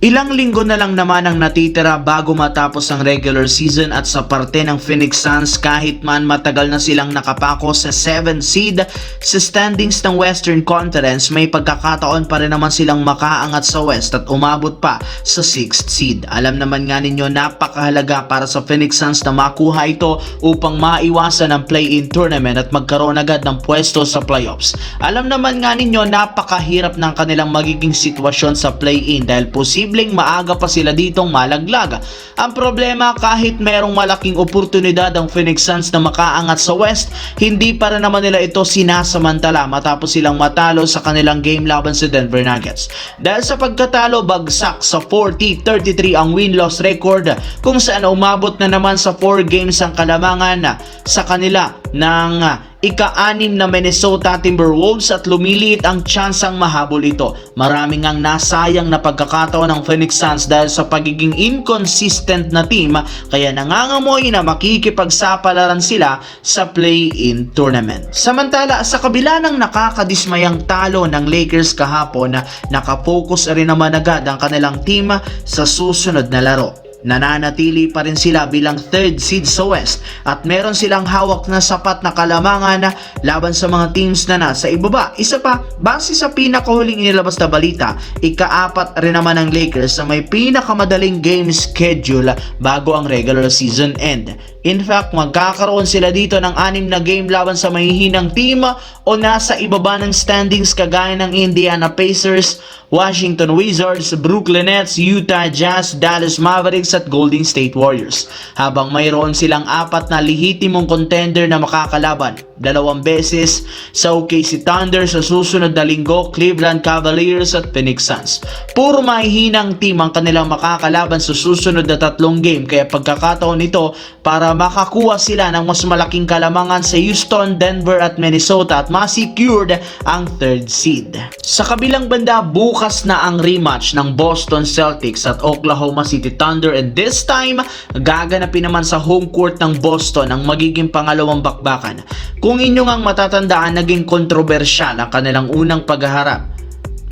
Ilang linggo na lang naman ang natitira bago matapos ang regular season at sa parte ng Phoenix Suns kahit man matagal na silang nakapako sa 7th seed sa standings ng Western Conference, may pagkakataon pa rin naman silang makaangat sa West at umabot pa sa 6th seed. Alam naman nga ninyo, napakahalaga para sa Phoenix Suns na makuha ito upang maiwasan ang play-in tournament at magkaroon agad ng pwesto sa playoffs. Alam naman nga ninyo, napakahirap ng kanilang magiging sitwasyon sa play-in dahil posibleng maaga pa sila ditong malaglag. Ang problema, kahit merong malaking oportunidad ang Phoenix Suns na makaangat sa West, hindi para naman nila ito sinasamantala matapos silang matalo sa kanilang game laban sa Denver Nuggets. Dahil sa pagkatalo, bagsak sa 40-33 ang win-loss record kung saan umabot na naman sa 4 games ang kalamangan sa kanila ng ika-6 na Minnesota Timberwolves at lumiliit ang tsansang mahabol ito. Maraming ang nasayang na pagkakataon ng Phoenix Suns dahil sa pagiging inconsistent na team, kaya nangangamoy na makikipagsapalaran sila sa play-in tournament. Samantala, sa kabila ng nakakadismayang talo ng Lakers kahapon, nakafocus rin naman agad ang kanilang team sa susunod na laro. Nananatili pa rin sila bilang 3rd seed sa West at meron silang hawak na sapat na kalamangan laban sa mga teams na nasa ibaba. Isa pa, base sa pinakahuling inilabas na balita, ika-4 rin naman ng Lakers na may pinakamadaling game schedule bago ang regular season end. In fact, magkakaroon sila dito ng 6 na game laban sa mahihinang team o nasa ibaba ng standings kagaya ng Indiana Pacers, Washington Wizards, Brooklyn Nets, Utah Jazz, Dallas Mavericks at Golden State Warriors. Habang mayroon silang 4 na lehitimong contender na makakalaban, 2 beses sa OKC Thunder sa susunod na linggo, Cleveland Cavaliers at Phoenix Suns. Puro mahihinang team ang kanilang makakalaban sa susunod na 3 game, kaya pagkakataon nito para makakuha sila ng mas malaking kalamangan sa Houston, Denver at Minnesota at ma-secured ang 3rd seed. Sa kabilang banda, bukas na ang rematch ng Boston Celtics at Oklahoma City Thunder, and this time gaganapin naman sa home court ng Boston ang magiging pangalawang bakbakan. Kung inyo ngang matatandaan, naging kontrobersyal ang kanilang unang paghaharap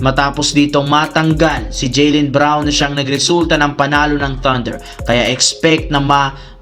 matapos ditong matanggal si Jaylen Brown na siyang nagresulta ng panalo ng Thunder. Kaya expect na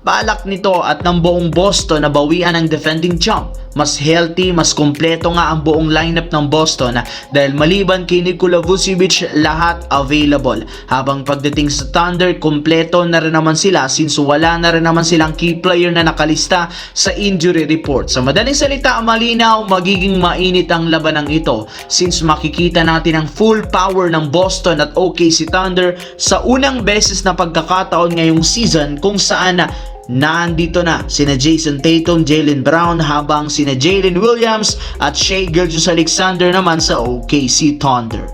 balak nito at ng buong Boston na bawian ang defending champ. Mas healthy, mas kompleto nga ang buong lineup ng Boston dahil maliban kay Nikola Vucevic, lahat available. Habang pagdating sa Thunder, kompleto na rin naman sila since wala na rin naman silang key player na nakalista sa injury report. Sa madaling salita, malinaw, magiging mainit ang labanang ito since makikita natin ang full power ng Boston at OKC Thunder sa unang beses na pagkakataon ngayong season kung saan nandito na sina Jason Tatum, Jaylen Brown, habang sina Jalen Williams at Shai Gilgeous-Alexander naman sa OKC Thunder.